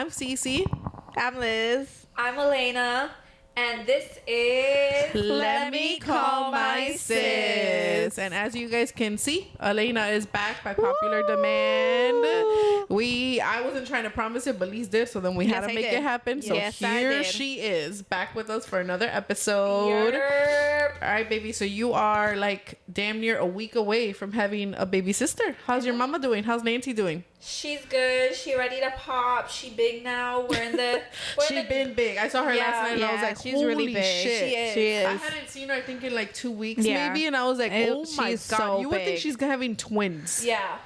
I'm Cece. I'm Liz. I'm Elena, and this is Let me call my sis. And as you guys can see, Elena is back by popular demand. I wasn't trying to promise it, but Liz did, so then we had to make it happen. So here she is, back with us for another episode. All right, baby. So you are like damn near a week away from having a baby sister. How's your mama doing? How's Nancy doing? She's good. She ready to pop. She big now. We're in the. Been big. I saw her last night, and I was like, she's really big. Shit. She is. I hadn't seen her, I think, in like 2 weeks, maybe, and I was like, oh my god, so you would think she's having twins. Yeah,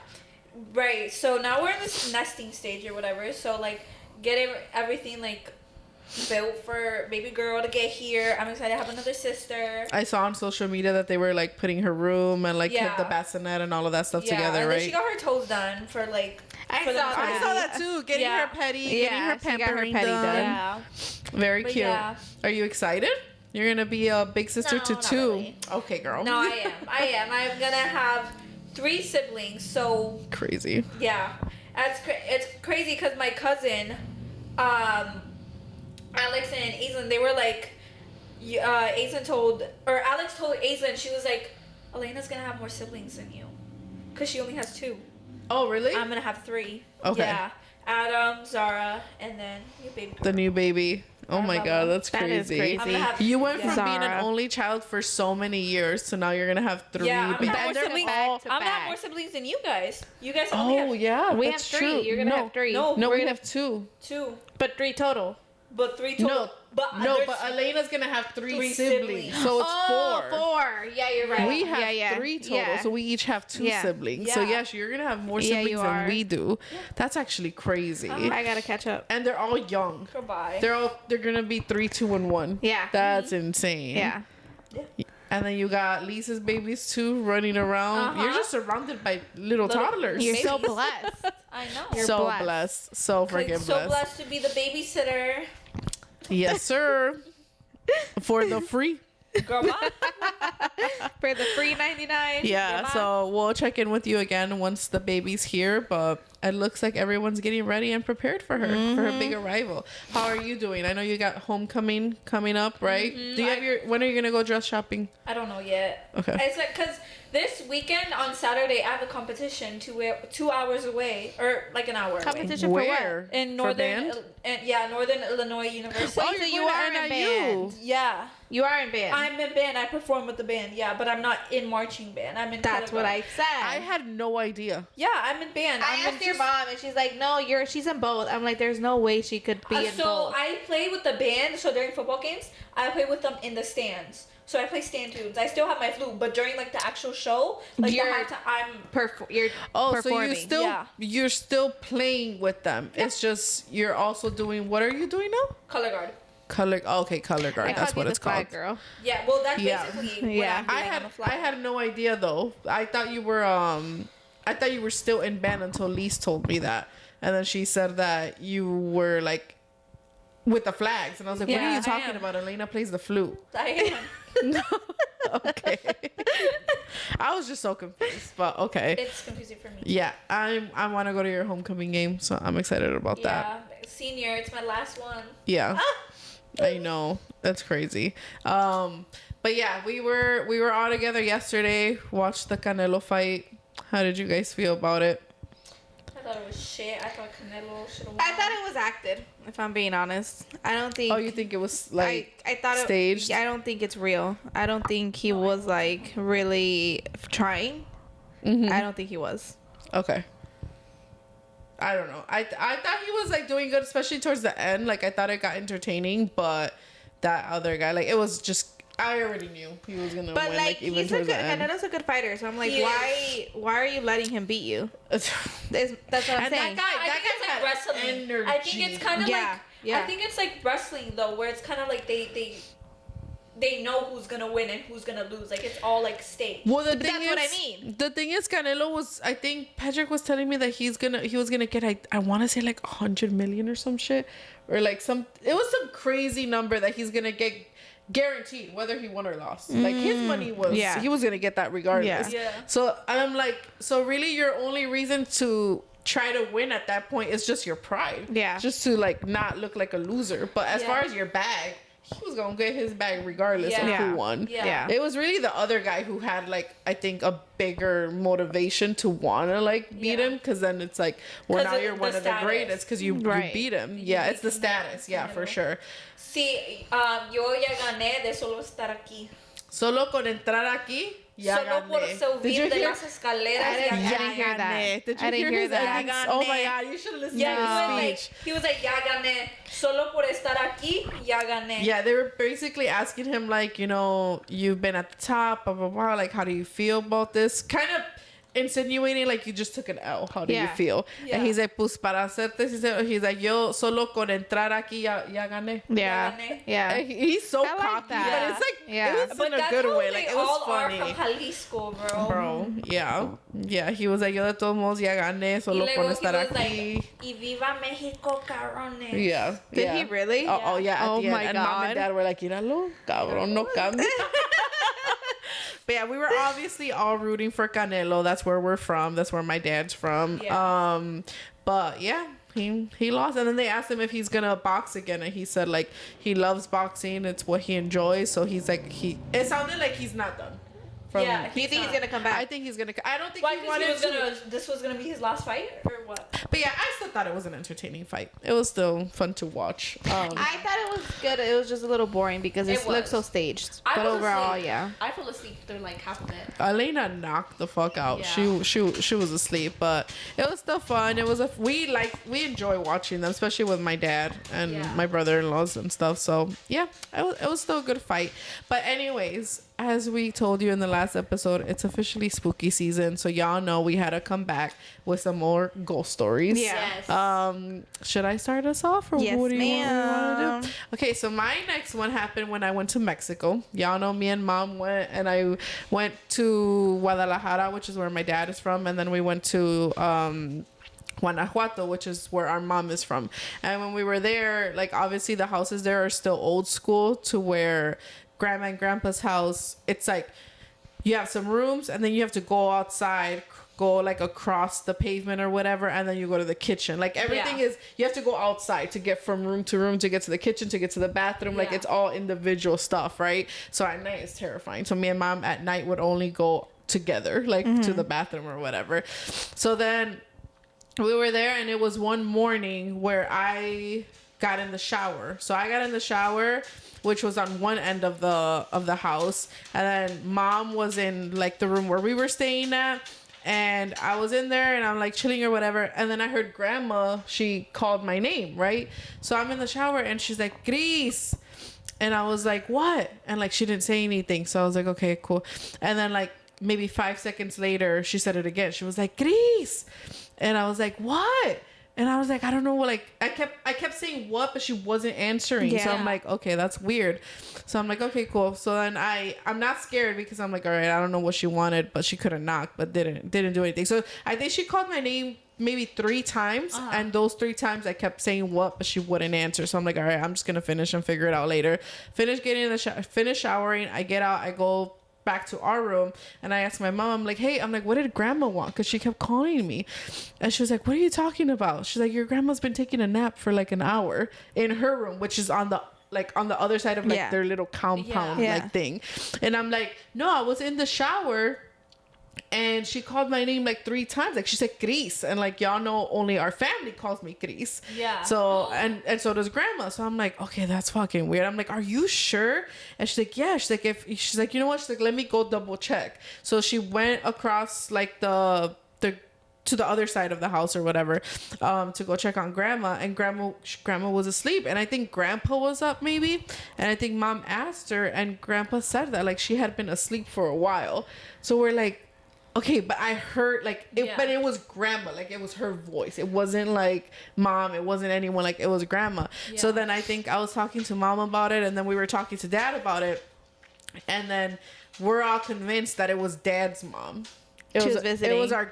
right. So now we're in this nesting stage or whatever. So like, getting everything like built for baby girl to get here. I'm excited to have another sister. I saw on social media that they were like putting her room and like put the bassinet and all of that stuff together, and right? then she got her toes done for like. I saw that too. Getting her petty, getting her pampering done. Yeah. Very cute. Yeah. Are you excited? You're gonna be a big sister to two. Really. Okay, girl. No, I am. I'm gonna have 3 siblings. So crazy. Yeah, it's crazy because my cousin, Alex and Aislinn, they were like, Alex told Aislinn, she was like, Elena's gonna have more siblings than you, cause she only has 2. Oh, really? I'm gonna have 3. Okay. Yeah, Adam, Zara, and then new baby girl. The new baby. Oh my god, that's crazy. That is crazy. You went from Zara. being an only child for so many years to now you're gonna have 3 babies. babies. I'm gonna have more siblings than you guys. You guys only have yeah, we have 3. You're gonna have 3. No, we have 2. 2. But 3 total. But 3 total. But Elena's gonna have 3 siblings. So it's 4. 4. Yeah, you're right. We have 3 total, so we each have 2 siblings. Yeah. So yes, you're gonna have more siblings than we do. That's actually crazy. I gotta catch up. And they're all young. Goodbye. They're gonna be 3, 2, and 1. Yeah. That's insane. Yeah. And then you got Lisa's babies too running around. You're just surrounded by little toddlers. You're so blessed. I know. You're so blessed. So freaking blessed. So blessed to be the babysitter. Yes, sir. For the free. Girl, For the free 99. Yeah, so we'll check in with you again once the baby's here, but it looks like everyone's getting ready and prepared for her for her big arrival. How are you doing? I know you got homecoming coming up, right? Do you have when are you gonna go dress shopping? I don't know yet. Okay. It's like because this weekend on Saturday I have a competition 2 hours away, or like an hour. Competition away. for Where? what? In northern, Northern Illinois University. Wait, so you are in band? Yeah. You are in band. I'm in band. I perform with the band. Yeah, but I'm not in marching band. I'm in. That's what I said. I had no idea. Yeah, I'm in band. I asked your mom, and she's like, "No, she's in both." I'm like, "There's no way she could be in both." So I play with the band. So during football games, I play with them in the stands. So I play stand tunes. I still have my flute, but during like the actual show, like I'm you're performing. So you're still playing with them. Yeah. It's just you're also doing. What are you doing now? Color guard. Color guard. That's what it's called. Girl. Yeah, well, that's basically what I'm doing. I had no idea though. I thought you were still in band until Lise told me that, and then she said that you were like with the flags, and I was like, "What are you talking about?" Elena plays the flute. I am. No. Okay. I was just so confused, but okay. It's confusing for me. Yeah, I want to go to your homecoming game, so I'm excited about that. Yeah, senior. It's my last one. Yeah. I know, that's crazy. But yeah, we were all together yesterday. Watched the Canelo fight. How did you guys feel about it? I thought it was shit. I thought Canelo should have won. I thought it was acted. If I'm being honest, I don't think. Oh, you think it was like I thought staged? I don't think it's real. I don't think he was like really trying. I don't think he was. Okay. I don't know. I thought he was like doing good, especially towards the end. Like I thought it got entertaining, but that other guy, like it was just. I already knew he was gonna win. Like even towards the end. Canelo's a good fighter, so I'm like, why are you letting him beat you? That's what I'm saying. That guy had wrestling. Energy. I think it's kind of like. Yeah. I think it's like wrestling though, where it's kind of like they know who's gonna win and who's gonna lose. Like it's all like staged. Well, that's what I mean. The thing is, Canelo was. I think Patrick was telling me that he was gonna get. I want to say like 100 million or some shit, or like some. It was some crazy number that he's gonna get. Guaranteed, whether he won or lost. Like his money was, he was gonna get that regardless. Yeah. So I'm like, so really, your only reason to try to win at that point. It's just your pride. Yeah. Just to like not look like a loser. But as far as your bag, he was gonna get his bag regardless of who won. Yeah. It was really the other guy who had like, I think, a bigger motivation to wanna like beat him, because then it's like, well, now you're one of the greatest because you beat him. Yeah, it's the status. Yeah, for sure. Sí, yo ya gané de solo estar aquí. Solo con entrar aquí, ya Solo gané. por subir de las escaleras, I didn't hear that. Did you I didn't hear hear his that. ending? Oh my God, you should have listened to his speech. He was like, ya gané. Solo por estar aquí, ya gané. Yeah, they were basically asking him like, you know, you've been at the top, blah, blah, blah. Like, how do you feel about this? Kind of insinuating like you just took an L. How do you feel? Yeah. And he's like, pues para hacerte sincero, he's like, yo solo con entrar aquí ya gané. Yeah. Yeah. He's so I like cocky, that. but it's like, Yeah. it was in a good way. Like, it was all funny. are from Jalisco, bro. Bro, yeah, he was like, yo de todos modos ya gané, solo Y con luego estar he was aquí. like, y viva México, cabrones. Yeah. Did he really? Oh, yeah. At the end. My And God. mom and dad were like, míralo, cabrón, no cambia. But yeah, we were obviously all rooting for Canelo. That's where we're from. That's where my dad's from. Yeah. But yeah, he lost. And then they asked him if he's gonna box again, and he said like he loves boxing. It's what he enjoys. So he's like it sounded like he's not done. Yeah, Do you think he's gonna come back? I think he's gonna. I don't think Why? he Because wanted to. this was gonna be his last fight, or what? But yeah, I still thought it was an entertaining fight. It was still fun to watch. I thought it was good. It was just a little boring because it looked so staged. But overall, I fell asleep through like half of it. Elena knocked the fuck out. Yeah. She was asleep, but it was still fun. It was we enjoy watching them, especially with my dad and my brother-in-laws and stuff. So yeah, it was still a good fight. But anyways, as we told you in the last episode, it's officially spooky season, so y'all know we had to come back with some more ghost stories. Yes. Should I start us off, or Yes, what do you ma'am. want to do? Okay, so my next one happened when I went to Mexico. Y'all know me and mom went, and I went to Guadalajara, which is where my dad is from, and then we went to Guanajuato, which is where our mom is from. And when we were there, like obviously the houses there are still old school, to where grandma and grandpa's house, it's like you have some rooms and then you have to go outside, go like across the pavement or whatever, and then you go to the kitchen. Like everything is, you have to go outside to get from room to room, to get to the kitchen, to get to the bathroom. Like it's all individual stuff, right? So at night it's terrifying. So me and mom at night would only go together, like to the bathroom or whatever. So then we were there, and it was one morning where I got in the shower. So I got in the shower, which was on one end of the house, and then mom was in like the room where we were staying at, and I was in there and I'm like chilling or whatever, and then I heard grandma, she called my name, right? So I'm in the shower and she's like, Gris, and I was like, what? And like she didn't say anything, so I was like, okay, cool. And then like maybe 5 seconds later she said it again. She was like, Gris, and I was like, what? And I was like, I don't know, like I kept saying what, but she wasn't answering. So I'm like, okay, that's weird. So I'm like, okay, cool. So then I'm not scared, because I'm like, all right, I don't know what she wanted, but she could have knocked, but didn't do anything. So I think she called my name maybe 3 times, and those 3 times I kept saying what, but she wouldn't answer. So I'm like, all right, I'm just gonna finish and figure it out later. Finish getting in the finish showering. I get out. I go back to our room, and I asked my mom, I'm like, hey, I'm like, what did grandma want? Because she kept calling me, and she was like, what are you talking about? She's like, your grandma's been taking a nap for like an hour in her room, which is on the other side of like their little compound like thing. And I'm like, no, I was in the shower, and she called my name like 3 times. Like she said Gris, and like y'all know only our family calls me Gris. Yeah. So and so does grandma. So I'm like, okay, that's fucking weird. I'm like, are you sure? And she's like, yeah. She's like, you know what? She's like, let me go double check. So she went across like the to the other side of the house or whatever, to go check on grandma, and grandma was asleep, and I think grandpa was up maybe, and I think mom asked her, and grandpa said that like she had been asleep for a while. So we're like, okay, but I heard like it, but it was grandma, like it was her voice. It wasn't like mom, it wasn't anyone, like it was grandma. So then I think I was talking to mom about it, and then we were talking to dad about it, and then we're all convinced that it was dad's mom. It was visiting. It was my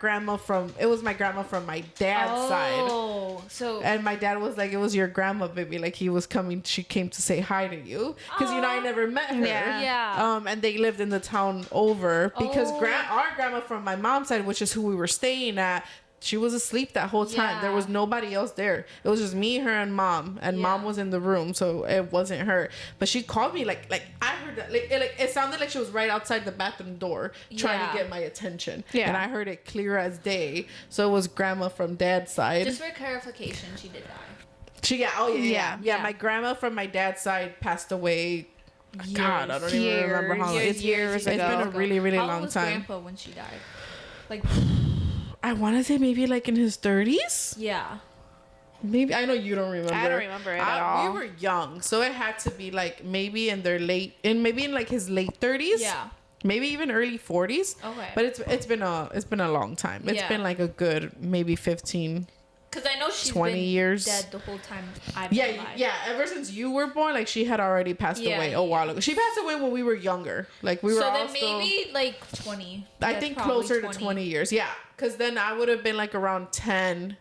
grandma from my dad's side. Oh, so. And my dad was like, it was your grandma, baby. Like she came to say hi to you. Because, I never met her. Yeah. And they lived in the town over. Because our grandma from my mom's side, which is who we were staying at, she was asleep that whole time. Yeah. There was nobody else there. It was just me, her, and mom. And mom was in the room, so it wasn't her. But she called me like I heard that it sounded like she was right outside the bathroom door trying to get my attention. Yeah. And I heard it clear as day. So it was grandma from dad's side. Just for clarification, she did die. Yeah. My grandma from my dad's side passed away. God, I don't even remember how long. It's years ago. It's been a really, really long time. How old was grandpa when she died? Like, I want to say maybe like in his 30s. Yeah. Maybe. I know you don't remember. I don't remember it at all. We were young, so it had to be like maybe in like his late 30s. Yeah. Maybe even early 40s. Okay. But it's been a long time. It's been like a good maybe 15. Because I know she's 20 been years. dead the whole time I've been alive. Yeah. Ever since you were born, like she had already passed away a while ago. She passed away when we were younger. Like we were all then maybe like 20. I think closer to 20 years. Yeah. Because then I would have been like around 10,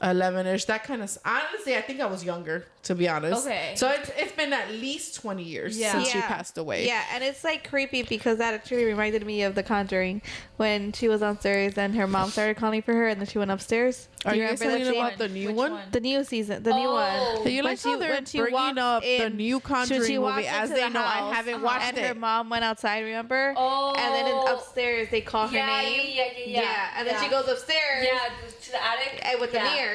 11-ish. That kind of... Honestly, I think I was younger, to be honest. Okay. So it's been at least 20 years since she passed away. Yeah, and it's like creepy because that actually reminded me of The Conjuring when she was downstairs and her mom started calling for her and then she went upstairs. Are you guys talking about the new one? The new season, the new one. You like how they're bringing up the new Conjuring movie as they know I haven't watched it. And her mom went outside, remember? Oh. And then upstairs they call her name. Yeah. And then she goes upstairs. Yeah, to the attic. With the mirror,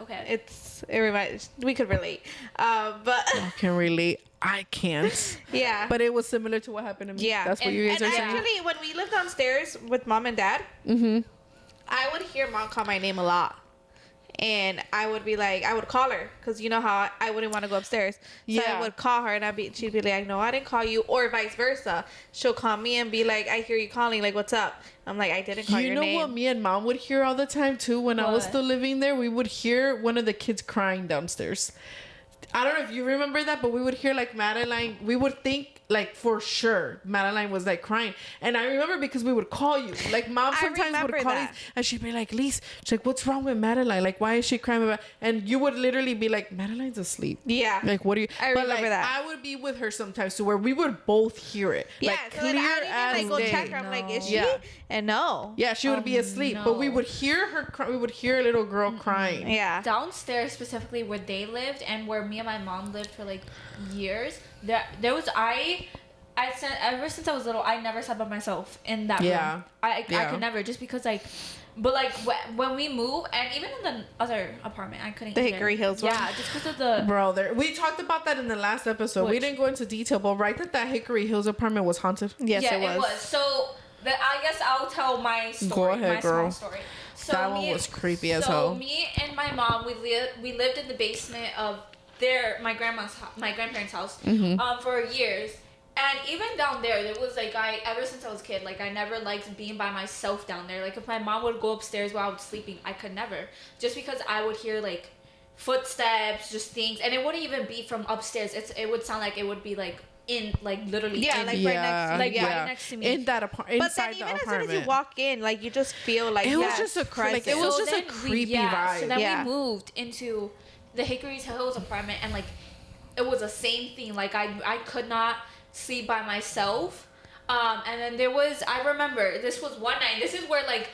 Okay. It reminds... We could relate. But... I can relate. I can't. Yeah. But it was similar to what happened to me. Yeah. That's what you guys are saying. Actually, when we lived downstairs with mom and dad, I would hear mom call my name a lot. And I would be like, I would call her because you know how I wouldn't want to go upstairs. So I would call her and she'd be like, no, I didn't call you, or vice versa. She'll call me and be like, I hear you calling, like, what's up? I'm like, I didn't call your name. You know what me and mom would hear all the time too? When I was still living there, we would hear one of the kids crying downstairs. I don't know if you remember that, but we would hear like Madeline. We would think like for sure Madeline was like crying, and I remember because we would call you. Like mom sometimes would call you, and she'd be like, "Lise," she's like, "What's wrong with Madeline? Like, why is she crying?" And you would literally be like, "Madeline's asleep." Yeah. Like, what do you? I remember that. I would be with her sometimes, so where we would both hear it. Yeah. Like, So clear then I'd even as go day. check her. I'm like, is she? Yeah. And no. Yeah, she would be asleep, but we would hear her. We would hear a little girl crying. Yeah. Downstairs, specifically where they lived and where me and my mom lived for like years, there was ever since I was little, I never sat by myself in that room. I could never, just because like, but like when we moved, and even in the other apartment, I couldn't. The Hickory Hills one. Yeah, just because of the we talked about that in the last episode. We didn't go into detail, but right that Hickory Hills apartment was haunted. Yes, yeah, it was. So I guess I'll tell my story. Go ahead, my girl. small story. So that one was creepy as hell. So me and my mom, we lived in the basement of my grandparents' house for years. And even down there was like, ever since I was a kid, like I never liked being by myself down there. Like if my mom would go upstairs while I was sleeping, I could never, just because I would hear like footsteps, just things, and it wouldn't even be from upstairs. It would sound like it would be like in, like literally right next to me in that apartment. But then even as soon as you walk in, like you just feel like it was just a creepy vibe. So then we moved into the Hickory Hills apartment, and like it was the same thing. Like I could not sleep by myself. And then I remember this was one night. This is where like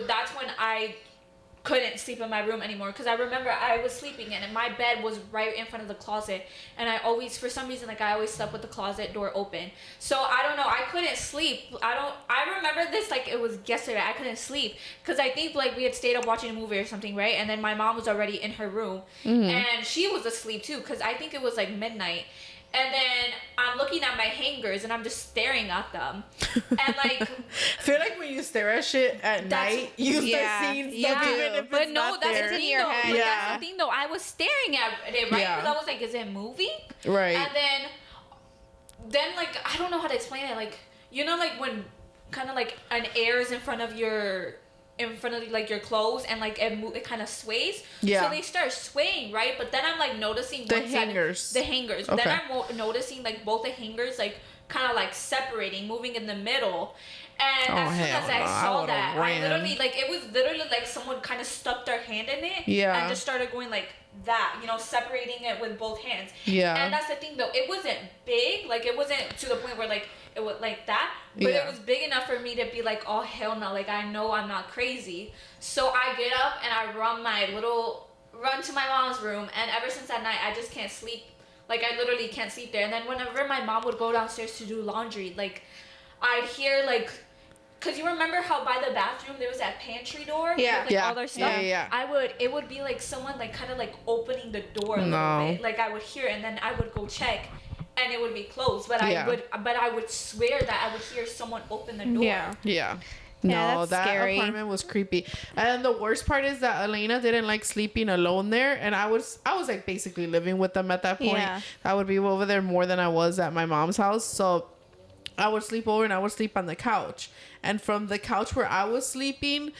that's when I couldn't sleep in my room anymore, because I remember I was sleeping and my bed was right in front of the closet, and I always, for some reason, like I always slept with the closet door open. So I don't know, I couldn't sleep. I remember this like it was yesterday. I couldn't sleep because I think like we had stayed up watching a movie or something, right? And then my mom was already in her room and she was asleep too, because I think it was like midnight. And then I'm looking at my hangers and I'm just staring at them. And like, I feel like when you stare at shit at night, you start seeing stuff even if it's not there. That's the thing though. But that's the thing though. I was staring at it, right? Because I was like, is it moving? Right. And then like, I don't know how to explain it. Like, you know, like when kind of like an air is in front of like your clothes, and like it kind of sways. Yeah. So they start swaying, right? But then I'm like noticing the hangers. Okay. Then I'm noticing like both the hangers like kind of like separating, moving in the middle, And as soon as I saw that, ran. I literally, like, it was literally like someone kind of stuck their hand in it. Yeah. And just started going like that, you know, separating it with both hands. Yeah. And that's the thing, though. It wasn't big. Like, it wasn't to the point where, like, it was like that. But it was big enough for me to be like, oh, hell no. Like, I know I'm not crazy. So I get up and I run to my mom's room. And ever since that night, I just can't sleep. Like, I literally can't sleep there. And then whenever my mom would go downstairs to do laundry, like, I'd hear, like, because you remember how by the bathroom there was that pantry door? Yeah. With, like, all their stuff? Yeah. It would be, like, someone, like, kind of, like, opening the door a little bit. Like, I would hear it, and then I would go check, and it would be closed. But I would swear that I would hear someone open the door. Yeah. No, that scary. apartment was creepy. And the worst part is that Elena didn't like sleeping alone there, and I was like basically living with them at that point. Yeah. I would be over there more than I was at my mom's house, so I would sleep over and I would sleep on the couch. And from the couch where I was sleeping,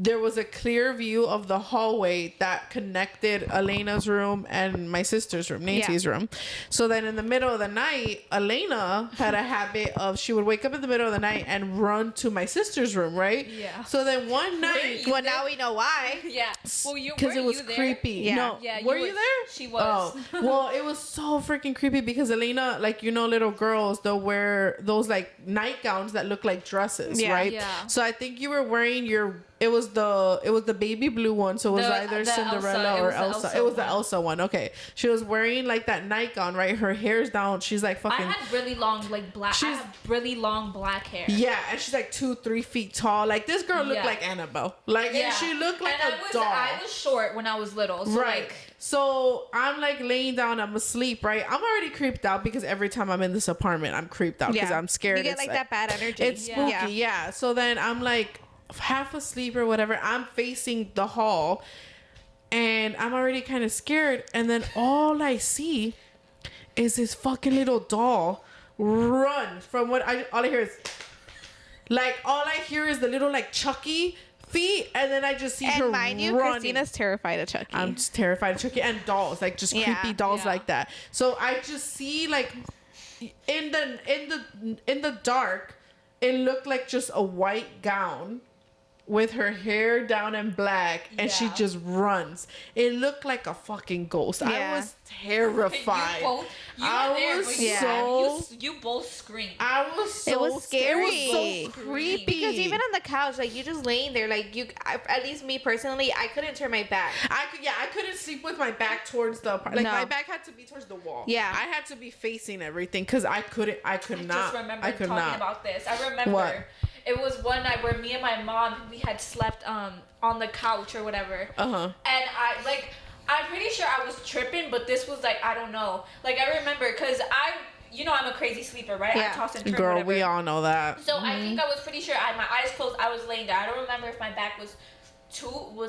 there was a clear view of the hallway that connected Elena's room and my sister's room, Nancy's room. So then in the middle of the night, Elena had a habit of, she would wake up in the middle of the night and run to my sister's room, right? Yeah. So then one night... Well, now we know why. Yeah. Well, because it was creepy. Yeah. No, Yeah, were you there? She was. Oh, well, it was so freaking creepy because Elena, like, you know, little girls, they'll wear those like nightgowns that look like dresses, right? Yeah. So I think you were wearing it was the baby blue one, so it was either Cinderella or Elsa. It was the Elsa one. Okay, she was wearing like that nightgown, right? Her hair's down. She's like fucking. I had really long black. I have really long black hair. Yeah, and she's like 2-3 feet tall. Like this girl looked like Annabelle. Like and she looked like a doll. I was short when I was little. So right. Like, so I'm like laying down. I'm asleep. Right. I'm already creeped out because every time I'm in this apartment, I'm creeped out because I'm scared. You get like that bad energy. It's spooky. Yeah. So then I'm like half asleep or whatever. I'm facing the hall and I'm already kind of scared, and then all I see is this fucking little doll run from all I hear is like the little like Chucky feet, and then I just see her running. Christina's terrified of Chucky. I'm just terrified of Chucky and dolls, like just creepy dolls like that. So I just see like in the dark, it looked like just a white gown with her hair down in black, and she just runs. It looked like a fucking ghost. I was terrified. You both screamed. I was so it was scary. It was so creepy. Because even on the couch, like you just laying there, like at least me personally, I couldn't turn my back. I couldn't sleep with my back towards the apartment. Like my back had to be towards the wall. Yeah. I had to be facing everything because I could not. I just remember talking about this. I remember. What? It was one night where me and my mom, we had slept on the couch or whatever. And I'm pretty sure I was tripping, but this was like, I don't know. Like I remember because I'm a crazy sleeper, right? Yeah. I toss and turn. Girl, whatever. we all know that. So I think I was pretty sure I had my eyes closed. I was laying there. I don't remember if my back was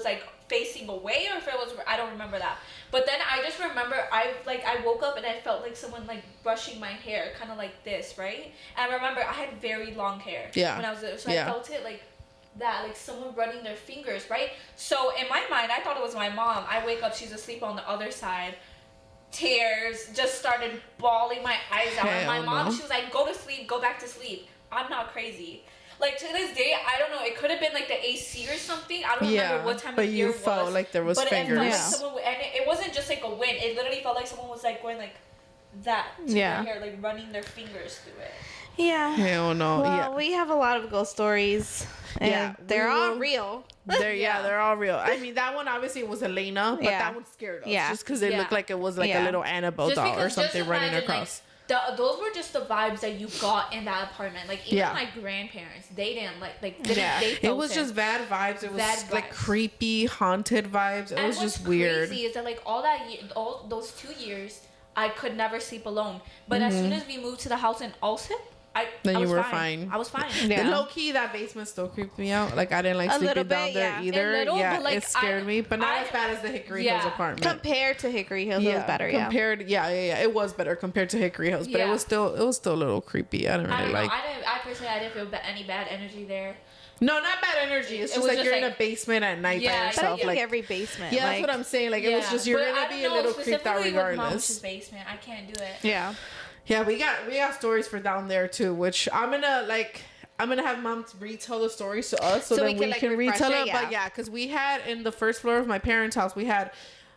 like facing away or if it was, I don't remember that. But then I just remember I woke up and I felt like someone like brushing my hair, kind of like this, right? And I remember I had very long hair when I was little, so I felt it like that, like someone running their fingers, right? So in my mind, I thought it was my mom. I wake up, she's asleep on the other side. Tears, just started bawling my eyes out. And my mom, she was like, go to sleep, go back to sleep. I'm not crazy. Like to this day, I don't know. It could have been like the AC or something. I don't remember what time of year it was. But you felt like there was fingers. It felt like someone, and it wasn't just like a wind. It literally felt like someone was like going like that to their hair, like running their fingers through it. Yeah. Hell no. Well, we have a lot of ghost stories. And they're all real. They're all real. I mean, that one obviously was Elena, but that one scared us just because it looked like it was like a little Annabelle doll or something running across. Those were just the vibes that you got in that apartment. Like even my grandparents, they didn't they felt it was just bad vibes. It was like creepy, haunted vibes. It was just weird. Crazy is that like all those 2 years, I could never sleep alone. But as soon as we moved to the house in Alsip, I was fine. I was fine. Low key, that basement still creeped me out. Like I didn't like sleeping down there either. Like, it scared me, but not as bad as the Hickory Hills apartment. Compared to Hickory Hills, it was better. It was better compared to Hickory Hills, but it was still a little creepy. I didn't really like. I personally didn't feel any bad energy there. No, not bad energy. It's just like you're in a basement at night by yourself. But I think like every basement. Yeah, that's what I'm saying. Like it was just you're gonna be a little creeped out regardless. With basement, I can't do it. Yeah. Yeah, we got stories for down there too, which I'm gonna like. I'm gonna have mom retell the stories to us so that we can retell it. But yeah, because we had in the first floor of my parents' house, we had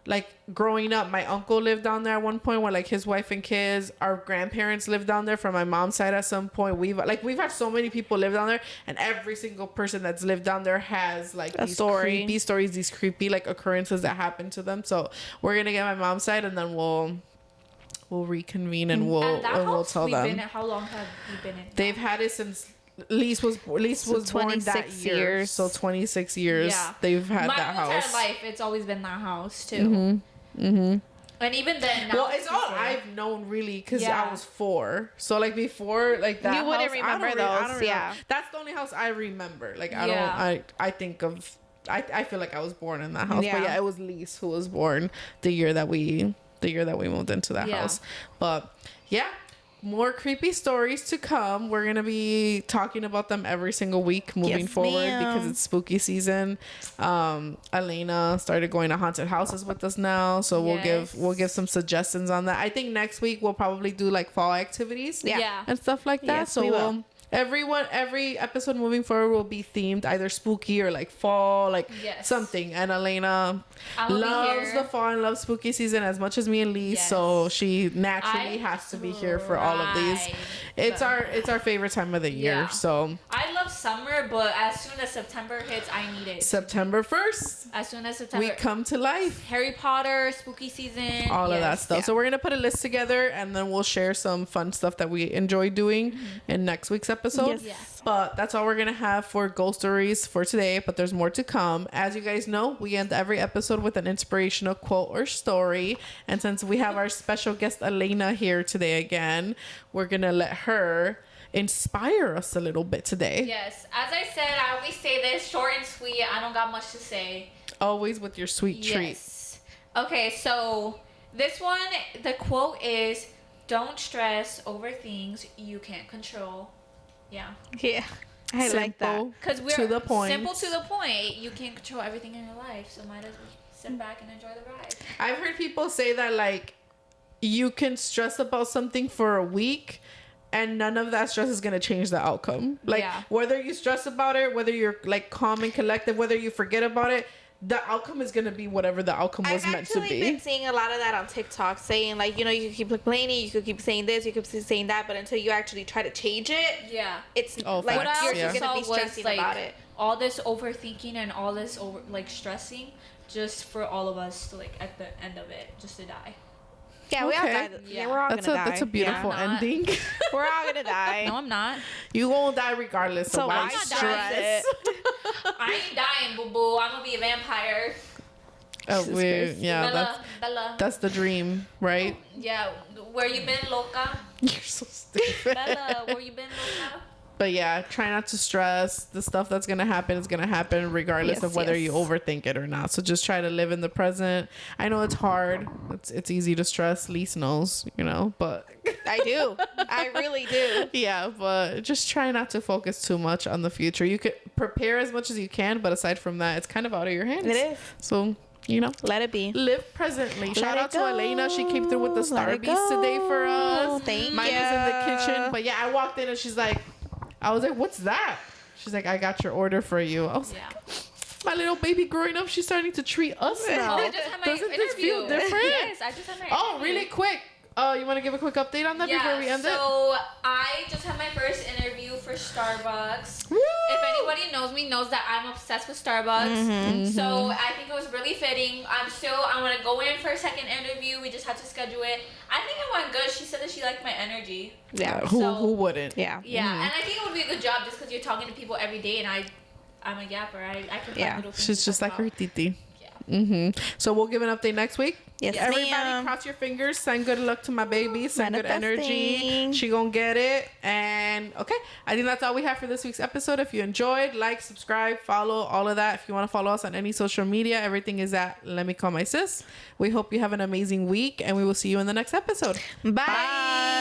like growing up, my uncle lived down there at one point, where like his wife and kids, our grandparents lived down there from my mom's side at some point. We've had so many people live down there, and every single person that's lived down there has like these creepy stories, these creepy like occurrences that happen to them. So we're gonna get my mom's side, and then we'll reconvene and we'll tell them. How long have you been in? They've had it since Lise was born that year. So 26 years. Yeah. They've had that house. My entire life, it's always been that house too. And even then, well, it's all I've known really, because I was 4. So like before, like that, you wouldn't remember those. I don't remember. That's the only house I remember. Like I think of. I feel like I was born in that house, but yeah, it was Lise who was born the year that we moved into that house. But yeah. More creepy stories to come. We're gonna be talking about them every single week moving forward, because it's spooky season. Elena started going to haunted houses with us now, so we'll give some suggestions on that. I think next week we'll probably do like fall activities, and stuff like that. Yes, so we'll every episode moving forward will be themed either spooky or like fall, like something. And Elena loves the fall and loves spooky season as much as me and Lise, so she naturally has to be here for all of these. It's our favorite time of the year. So I love summer, but as soon as September hits, I need it. September 1st. As soon as September, we come to life. Harry Potter, spooky season, all of that stuff. So we're gonna put a list together, and then we'll share some fun stuff that we enjoy doing in next week's episode. Yes. But that's all we're gonna have for ghost stories for today, but there's more to come. As you guys know, we end every episode with an inspirational quote or story, and since we have our special guest Elena here today again, we're gonna let her inspire us a little bit today. Yes, as I said, I always say this, short and sweet. I don't got much to say. Always with your sweet treat. Okay, so this one, the quote is, "Don't stress over things you can't control." Yeah. I like that. Because we're to the point. Simple to the point. You can't control everything in your life, so might as well sit back and enjoy the ride. I've heard people say that like you can stress about something for a week, and none of that stress is going to change the outcome. Like whether you stress about it, whether you're like calm and collected, whether you forget about it, the outcome is going to be whatever the outcome was meant to be. I've actually been seeing a lot of that on TikTok, saying like, you know, you keep complaining, you could keep saying this, you could keep saying that, but until you actually try to change it, it's like what you're just going to be stressing about it. All this overthinking and all this stressing, just for all of us to like at the end of it, just to die. Yeah, we all die. Yeah, we're all gonna die. That's a beautiful ending. We're all gonna die. No, I'm not. You won't die regardless. So why stress? I ain't dying, boo boo. I'm gonna be a vampire. Oh, Bella. That's the dream, right? Yeah. Where you been, loca? You're so stupid. Bella, where you been, loca? But yeah, try not to stress. The stuff that's going to happen is going to happen regardless of whether you overthink it or not. So just try to live in the present. I know it's hard. It's easy to stress. Lise knows, you know, but... I do. I really do. Yeah, but just try not to focus too much on the future. You could prepare as much as you can, but aside from that, it's kind of out of your hands. It is. So... you know, let it be. Live presently. Shout out to Elena. She came through with the Starbies today for us. Thank you. Mine was in the kitchen. But yeah, I walked in and she's like, I was like, what's that? She's like, I got your order for you. I was like, my little baby growing up, she's starting to treat us now. I just had my Doesn't this feel different? Yes, I just had my interview. Really quick. You want to give a quick update on that before we end it? So I just had my first interview for Starbucks. Woo! If anybody knows me, knows that I'm obsessed with Starbucks. So I think it was really fitting. I'm going to go in for a second interview. We just had to schedule it. I think it went good. She said that she liked my energy. Yeah. Who wouldn't? Yeah. Yeah. And I think it would be a good job just because you're talking to people every day, and I'm a yapper. I can find little things. She's just like her titi. So we'll give an update next week. Yes, everybody ma'am. Cross your fingers, send good luck to my baby, send good energy. She gonna get it. And okay, I think that's all we have for this week's episode. If you enjoyed, like, subscribe, follow, all of that. If you want to follow us on any social media, everything is at Lemme Call My Sis. We hope you have an amazing week, and we will see you in the next episode. Bye.